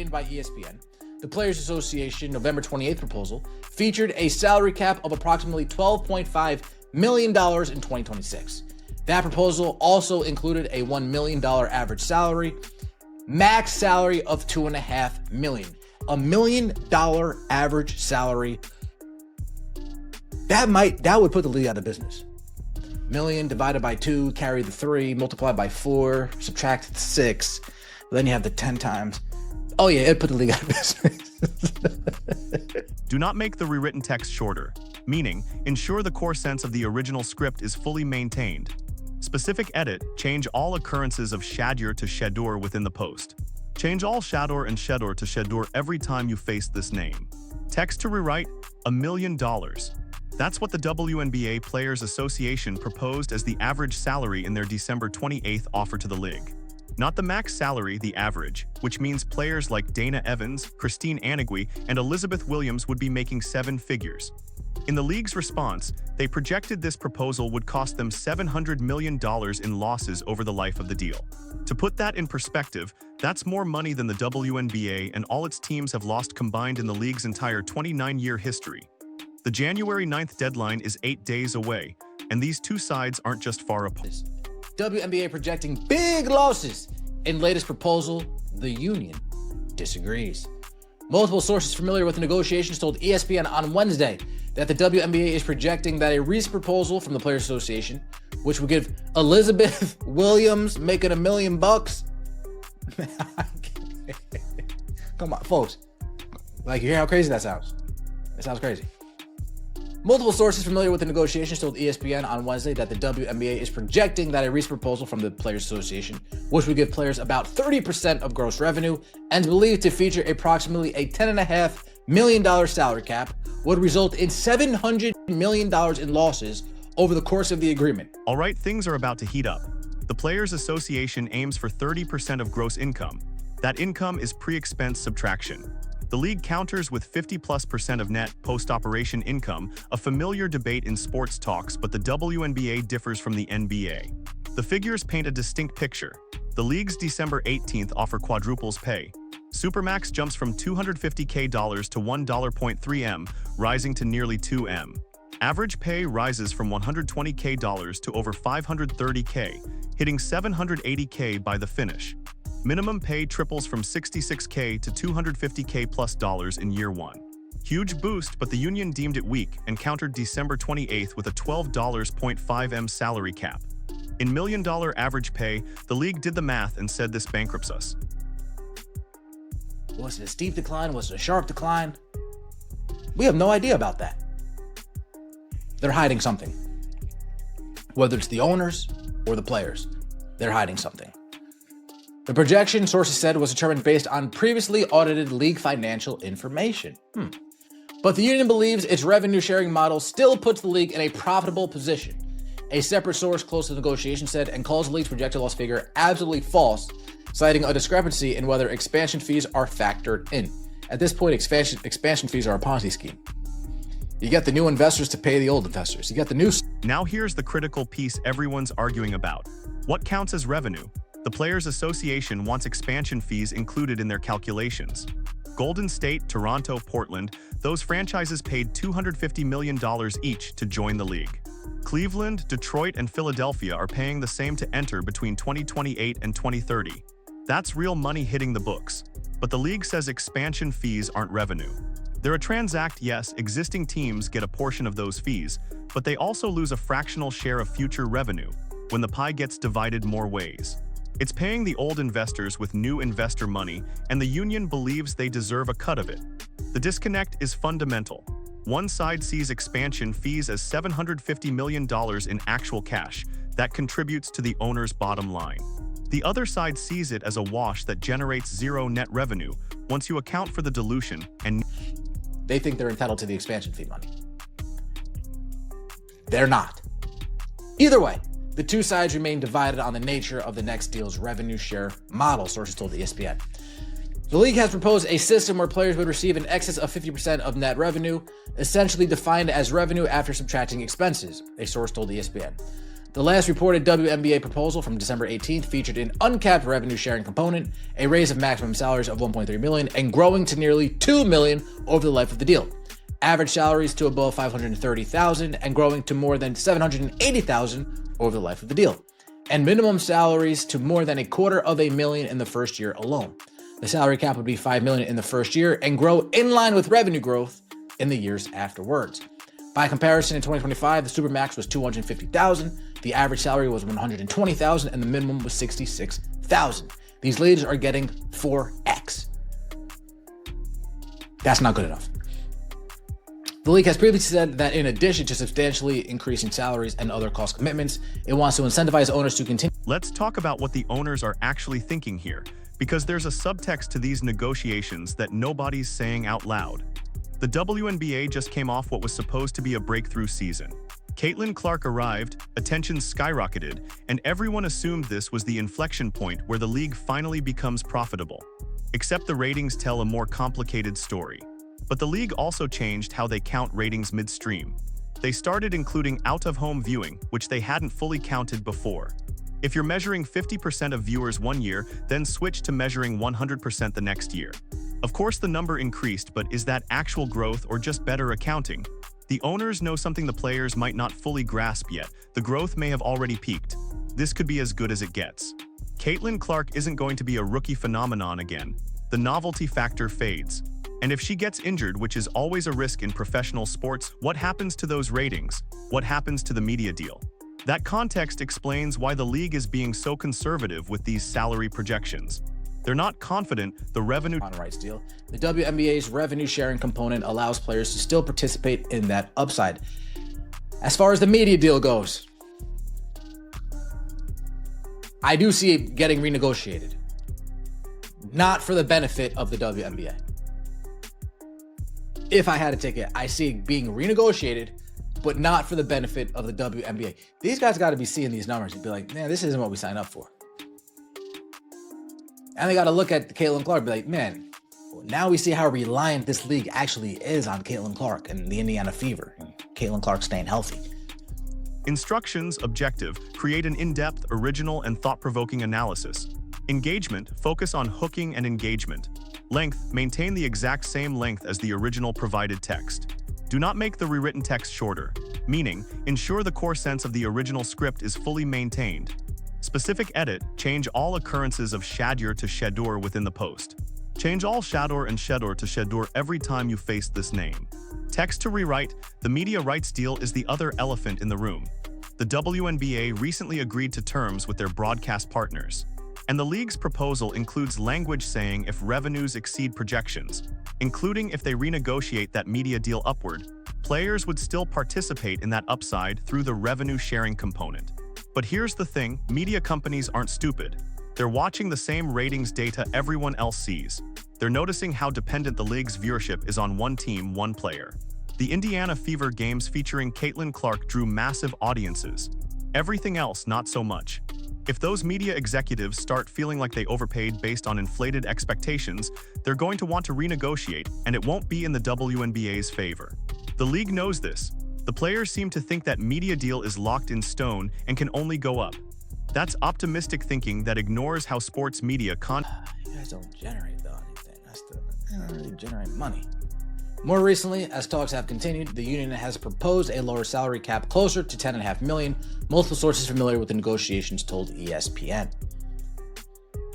by ESPN, the Players Association November 28th proposal featured a salary cap of approximately $12.5 million in 2026. That proposal also included a $1 million average salary, max salary of $2.5 million. $1 million average salary. That would put the league out of business. Million divided by 2, carry the 3, multiply by 4, subtract the 6. Then you have the 10 times. Oh yeah, it put the league out of business. Do not make the rewritten text shorter, meaning ensure the core sense of the original script is fully maintained. Specific edit, change all occurrences of shadur to shedur within the post. Change all shadur and shedur to shedur every time you face this name. Text to rewrite, $1 million. That's what the WNBA Players Association proposed as the average salary in their December 28th offer to the league. Not the max salary, the average, which means players like Dana Evans, Christine Anigui, and Elizabeth Williams would be making 7 figures. In the league's response, they projected this proposal would cost them $700 million in losses over the life of the deal. To put that in perspective, that's more money than the WNBA and all its teams have lost combined in the league's entire 29-year history. The January 9th deadline is 8 days away, and these two sides aren't just far apart. WNBA projecting big losses. In latest proposal, the union disagrees. Multiple sources familiar with the negotiations told ESPN on Wednesday that the WNBA is projecting that a recent proposal from the Players Association, which would give Elizabeth Williams making $1 million. Come on, folks. Like, you hear how crazy that sounds? It sounds crazy. Multiple sources familiar with the negotiations told ESPN on Wednesday that the WNBA is projecting that a recent proposal from the Players Association, which would give players about 30% of gross revenue and is believed to feature approximately a $10.5 million salary cap, would result in $700 million in losses over the course of the agreement. All right, things are about to heat up. The Players Association aims for 30% of gross income. That income is pre-expense subtraction. The league counters with 50+% of net post-operation income, a familiar debate in sports talks, but the WNBA differs from the NBA. The figures paint a distinct picture. The league's December 18th offer quadruples pay. Supermax jumps from $250K to $1.3 M, rising to nearly $2 M. Average pay rises from $120K to over $530K, hitting $780K by the finish. Minimum pay triples from $66K to $250K plus dollars in year 1. Huge boost, but the union deemed it weak and countered December 28th with a $12.5 M salary cap. In $1 million average pay, the league did the math and said this bankrupts us. Was it a steep decline? Was it a sharp decline? We have no idea about that. They're hiding something. Whether it's the owners or the players, they're hiding something. The projection, sources said, was determined based on previously audited league financial information. But the union believes its revenue-sharing model still puts the league in a profitable position. A separate source close to the negotiation said, and calls the league's projected loss figure absolutely false, citing a discrepancy in whether expansion fees are factored in. At this point, expansion fees are a Ponzi scheme. You get the new investors to pay the old investors. You get the new... Now here's the critical piece everyone's arguing about. What counts as revenue? The Players Association wants expansion fees included in their calculations. Golden State, Toronto, Portland, those franchises paid $250 million each to join the league. Cleveland, Detroit, and Philadelphia are paying the same to enter between 2028 and 2030. That's real money hitting the books. But the league says expansion fees aren't revenue. They're a transact, yes, existing teams get a portion of those fees, but they also lose a fractional share of future revenue when the pie gets divided more ways. It's paying the old investors with new investor money, and the union believes they deserve a cut of it. The disconnect is fundamental. One side sees expansion fees as $750 million in actual cash that contributes to the owner's bottom line. The other side sees it as a wash that generates zero net revenue once you account for the dilution, and they think they're entitled to the expansion fee money. They're not. Either way, the two sides remain divided on the nature of the next deal's revenue share model, sources told ESPN. The league has proposed a system where players would receive in excess of 50% of net revenue, essentially defined as revenue after subtracting expenses, a source told ESPN. The last reported WNBA proposal from December 18th featured an uncapped revenue sharing component, a raise of maximum salaries of $1.3 million, and growing to nearly $2 million over the life of the deal. Average salaries to above $530,000 and growing to more than $780,000 over the life of the deal. And minimum salaries to more than $250,000 in the first year alone. The salary cap would be $5 million in the first year and grow in line with revenue growth in the years afterwards. By comparison, in 2025, the Supermax was $250,000, the average salary was $120,000, and the minimum was $66,000. These leagues are getting 4x. That's not good enough. The league has previously said that in addition to substantially increasing salaries and other cost commitments, it wants to incentivize owners to continue. Let's talk about what the owners are actually thinking here, because there's a subtext to these negotiations that nobody's saying out loud. The WNBA just came off what was supposed to be a breakthrough season. Caitlin Clark arrived, attention skyrocketed, and everyone assumed this was the inflection point where the league finally becomes profitable. Except the ratings tell a more complicated story. But the league also changed how they count ratings midstream. They started including out-of-home viewing, which they hadn't fully counted before. If you're measuring 50% of viewers one year, then switch to measuring 100% the next year. Of course, the number increased, but is that actual growth or just better accounting? The owners know something the players might not fully grasp yet. The growth may have already peaked. This could be as good as it gets. Caitlin Clark isn't going to be a rookie phenomenon again. The novelty factor fades. And if she gets injured, which is always a risk in professional sports, what happens to those ratings? What happens to the media deal? That context explains why the league is being so conservative with these salary projections. They're not confident the revenue rights deal. The WNBA's revenue sharing component allows players to still participate in that upside. As far as the media deal goes, I do see it getting renegotiated. Not for the benefit of the WNBA. If I had a ticket, I see it being renegotiated, but not for the benefit of the WNBA. These guys got to be seeing these numbers and be like, man, this isn't what we signed up for. And they got to look at Caitlin Clark and be like, man, now we see how reliant this league actually is on Caitlin Clark and the Indiana Fever, and Caitlin Clark staying healthy. Instructions, objective, create an in-depth, original, and thought-provoking analysis. Engagement, focus on hooking and engagement. Length, maintain the exact same length as the original provided text. Do not make the rewritten text shorter, meaning, ensure the core sense of the original script is fully maintained. Specific edit, change all occurrences of shadur to shedur within the post. Change all shadur and shedur to shedur every time you face this name. Text to rewrite, the media rights deal is the other elephant in the room. The WNBA recently agreed to terms with their broadcast partners. And the league's proposal includes language saying if revenues exceed projections, including if they renegotiate that media deal upward, players would still participate in that upside through the revenue sharing component. But here's the thing, media companies aren't stupid. They're watching the same ratings data everyone else sees. They're noticing how dependent the league's viewership is on one team, one player. The Indiana Fever games featuring Caitlin Clark drew massive audiences. Everything else, not so much. If those media executives start feeling like they overpaid based on inflated expectations, they're going to want to renegotiate, and it won't be in the WNBA's favor. The league knows this. The players seem to think that media deal is locked in stone and can only go up. That's optimistic thinking that ignores how sports media You guys don't generate anything. They don't really generate money. More recently, as talks have continued, the union has proposed a lower salary cap closer to $10.5 million. Multiple sources familiar with the negotiations told ESPN.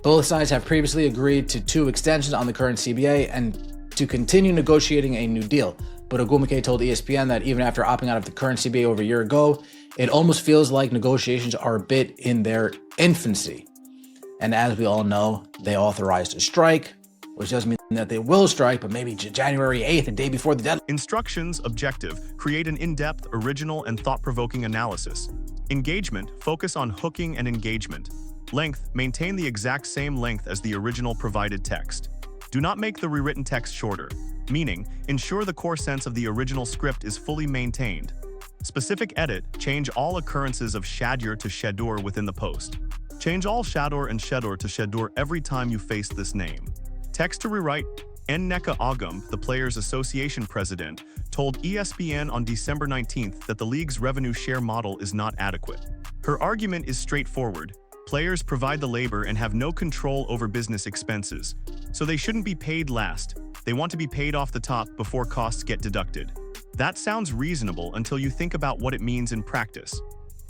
Both sides have previously agreed to 2 extensions on the current CBA and to continue negotiating a new deal. But Ogumike told ESPN that even after opting out of the current CBA over a year ago, it almost feels like negotiations are a bit in their infancy. And as we all know, they authorized a strike, which doesn't mean that they will strike, but maybe January 8th, the day before the deadline. Instructions, objective, create an in-depth, original, and thought-provoking analysis. Engagement, focus on hooking and engagement. Length, maintain the exact same length as the original provided text. Do not make the rewritten text shorter, meaning, ensure the core sense of the original script is fully maintained. Specific edit, change all occurrences of shadur to shedur within the post. Change all shadur and shedur to shedur every time you face this name. Text to rewrite, Nneka Ogum, the Players Association president, told ESPN on December 19th that the league's revenue share model is not adequate. Her argument is straightforward. Players provide the labor and have no control over business expenses, so they shouldn't be paid last. They want to be paid off the top before costs get deducted. That sounds reasonable until you think about what it means in practice.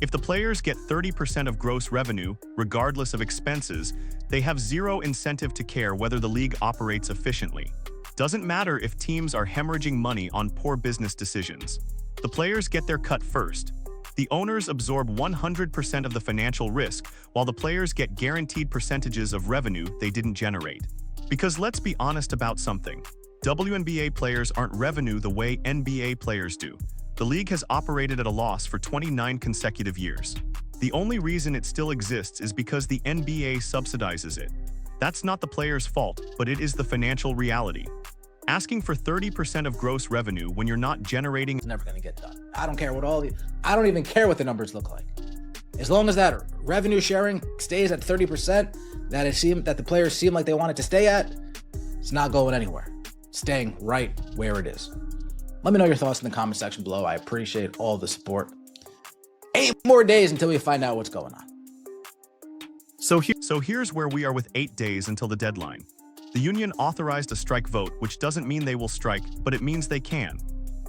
If the players get 30% of gross revenue, regardless of expenses, they have zero incentive to care whether the league operates efficiently. Doesn't matter if teams are hemorrhaging money on poor business decisions. The players get their cut first. The owners absorb 100% of the financial risk, while the players get guaranteed percentages of revenue they didn't generate. Because let's be honest about something. WNBA players aren't revenue the way NBA players do. The league has operated at a loss for 29 consecutive years. The only reason it still exists is because the NBA subsidizes it. That's not the players' fault, but it is the financial reality. Asking for 30% of gross revenue when you're not generating It's never going to get done. I don't care what I don't even care what the numbers look like. As long as that revenue sharing stays at 30%, that the players seem like they want it to stay at, it's not going anywhere. It's staying right where it is. Let me know your thoughts in the comment section below. I appreciate all the support. 8 more days until we find out what's going on. So here's where we are with 8 days until the deadline. The union authorized a strike vote, which doesn't mean they will strike, but it means they can.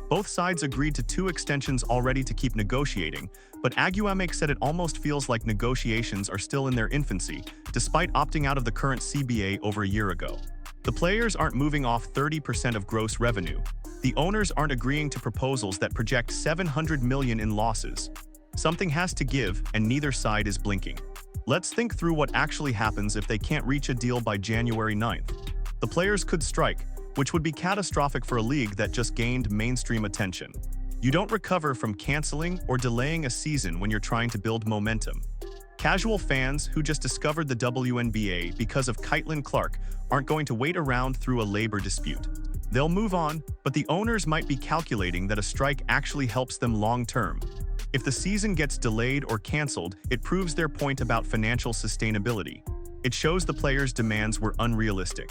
Both sides agreed to 2 extensions already to keep negotiating, but Aguamek said it almost feels like negotiations are still in their infancy, despite opting out of the current CBA over a year ago. The players aren't moving off 30% of gross revenue. The owners aren't agreeing to proposals that project $700 million in losses. Something has to give, and neither side is blinking. Let's think through what actually happens if they can't reach a deal by January 9th. The players could strike, which would be catastrophic for a league that just gained mainstream attention. You don't recover from canceling or delaying a season when you're trying to build momentum. Casual fans who just discovered the WNBA because of Caitlin Clark aren't going to wait around through a labor dispute. They'll move on, but the owners might be calculating that a strike actually helps them long-term. If the season gets delayed or canceled, it proves their point about financial sustainability. It shows the players' demands were unrealistic.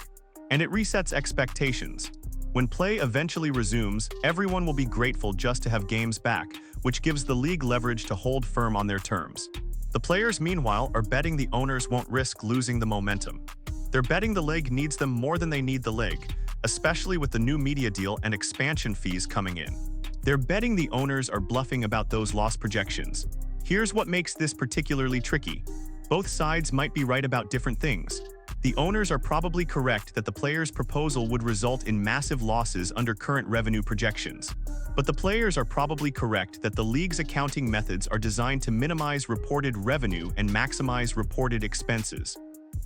And it resets expectations. When play eventually resumes, everyone will be grateful just to have games back, which gives the league leverage to hold firm on their terms. The players, meanwhile, are betting the owners won't risk losing the momentum. They're betting the league needs them more than they need the league, especially with the new media deal and expansion fees coming in. They're betting the owners are bluffing about those loss projections. Here's what makes this particularly tricky. Both sides might be right about different things. The owners are probably correct that the players' proposal would result in massive losses under current revenue projections. But the players are probably correct that the league's accounting methods are designed to minimize reported revenue and maximize reported expenses.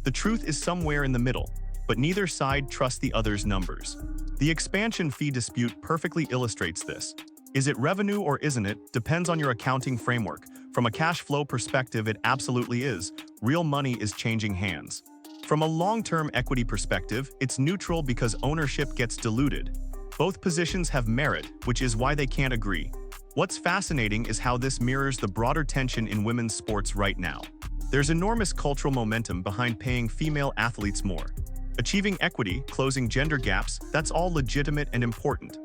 The truth is somewhere in the middle, but neither side trusts the other's numbers. The expansion fee dispute perfectly illustrates this. Is it revenue or isn't it? Depends on your accounting framework. From a cash flow perspective, it absolutely is. Real money is changing hands. From a long-term equity perspective, it's neutral because ownership gets diluted. Both positions have merit, which is why they can't agree. What's fascinating is how this mirrors the broader tension in women's sports right now. There's enormous cultural momentum behind paying female athletes more. Achieving equity, closing gender gaps, that's all legitimate and important.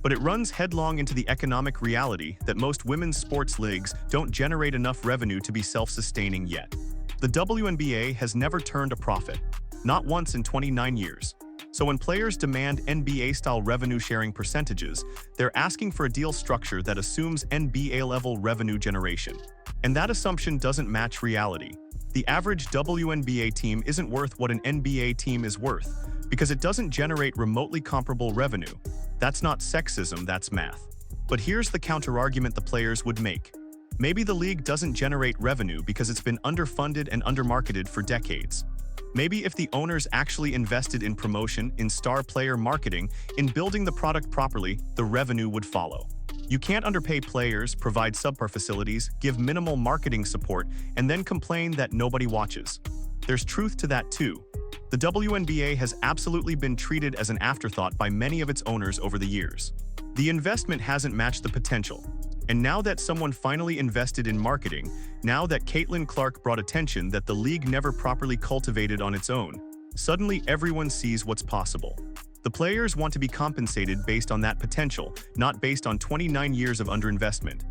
But it runs headlong into the economic reality that most women's sports leagues don't generate enough revenue to be self-sustaining yet. The WNBA has never turned a profit, not once in 29 years. So when players demand NBA-style revenue-sharing percentages, they're asking for a deal structure that assumes NBA-level revenue generation. And that assumption doesn't match reality. The average WNBA team isn't worth what an NBA team is worth, because it doesn't generate remotely comparable revenue. That's not sexism, that's math. But here's the counterargument the players would make. Maybe the league doesn't generate revenue because it's been underfunded and undermarketed for decades. Maybe if the owners actually invested in promotion, in star player marketing, in building the product properly, the revenue would follow. You can't underpay players, provide subpar facilities, give minimal marketing support, and then complain that nobody watches. There's truth to that too. The WNBA has absolutely been treated as an afterthought by many of its owners over the years. The investment hasn't matched the potential. And now that someone finally invested in marketing, now that Caitlin Clark brought attention that the league never properly cultivated on its own, suddenly everyone sees what's possible. The players want to be compensated based on that potential, not based on 29 years of underinvestment.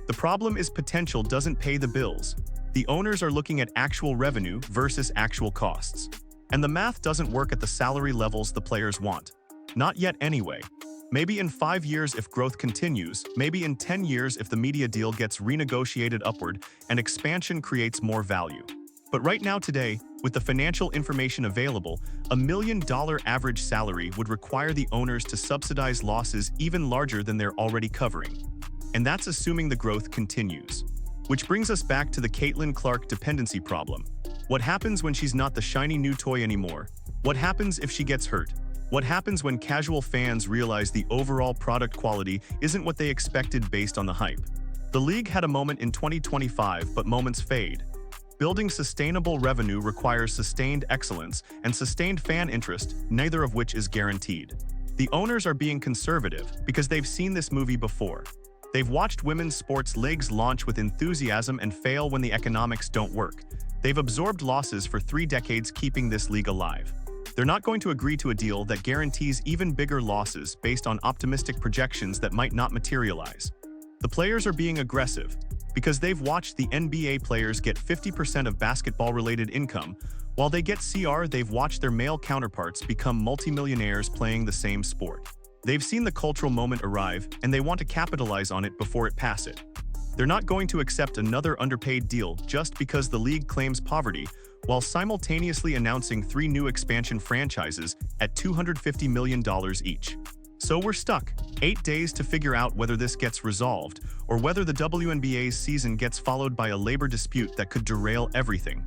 The problem is potential doesn't pay the bills. The owners are looking at actual revenue versus actual costs. And the math doesn't work at the salary levels the players want. Not yet anyway. Maybe in 5 years if growth continues, maybe in 10 years if the media deal gets renegotiated upward and expansion creates more value. But right now today, with the financial information available, $1 million average salary would require the owners to subsidize losses even larger than they're already covering. And that's assuming the growth continues. Which brings us back to the Caitlin Clark dependency problem. What happens when she's not the shiny new toy anymore? What happens if she gets hurt? What happens when casual fans realize the overall product quality isn't what they expected based on the hype? The league had a moment in 2025, but moments fade. Building sustainable revenue requires sustained excellence and sustained fan interest, neither of which is guaranteed. The owners are being conservative because they've seen this movie before. They've watched women's sports leagues launch with enthusiasm and fail when the economics don't work. They've absorbed losses for 3 decades keeping this league alive. They're not going to agree to a deal that guarantees even bigger losses based on optimistic projections that might not materialize. The players are being aggressive because they've watched the NBA players get 50% of basketball-related income. While they get CR, they've watched their male counterparts become multimillionaires playing the same sport. They've seen the cultural moment arrive, and they want to capitalize on it before it passes. They're not going to accept another underpaid deal just because the league claims poverty, while simultaneously announcing 3 new expansion franchises at $250 million each. So we're stuck. 8 days to figure out whether this gets resolved, or whether the WNBA's season gets followed by a labor dispute that could derail everything.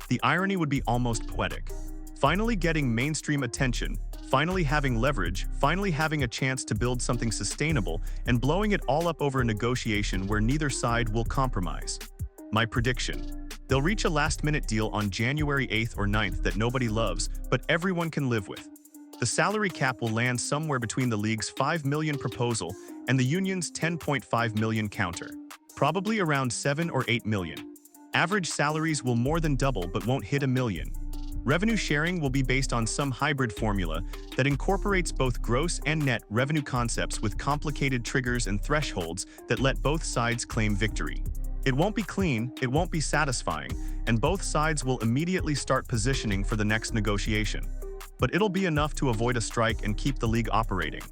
The irony would be almost poetic. Finally getting mainstream attention, finally having leverage, finally having a chance to build something sustainable, and blowing it all up over a negotiation where neither side will compromise. My prediction: they'll reach a last-minute deal on January 8th or 9th that nobody loves, but everyone can live with. The salary cap will land somewhere between the league's $5 million proposal and the union's $10.5 million counter. Probably around $7 or $8 million. Average salaries will more than double but won't hit $1 million. Revenue sharing will be based on some hybrid formula that incorporates both gross and net revenue concepts with complicated triggers and thresholds that let both sides claim victory. It won't be clean, it won't be satisfying, and both sides will immediately start positioning for the next negotiation. But it'll be enough to avoid a strike and keep the league operating.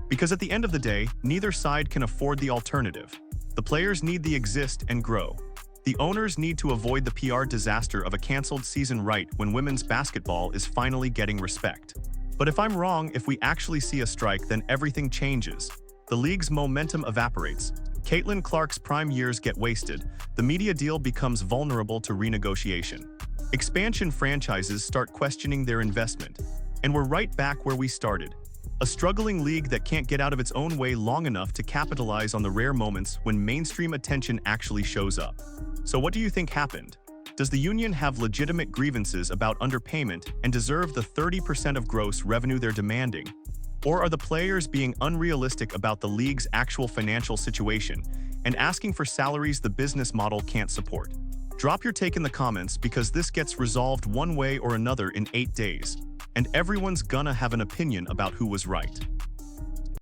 Because at the end of the day, neither side can afford the alternative. The players need the exist and grow. The owners need to avoid the PR disaster of a canceled season right when women's basketball is finally getting respect. But if I'm wrong, if we actually see a strike, then everything changes. The league's momentum evaporates. Caitlin Clark's prime years get wasted. The media deal becomes vulnerable to renegotiation. Expansion franchises start questioning their investment. And we're right back where we started. A struggling league that can't get out of its own way long enough to capitalize on the rare moments when mainstream attention actually shows up. So what do you think happened? Does the union have legitimate grievances about underpayment and deserve the 30% of gross revenue they're demanding? Or are the players being unrealistic about the league's actual financial situation and asking for salaries the business model can't support? Drop your take in the comments because this gets resolved one way or another in 8 days. And everyone's gonna have an opinion about who was right.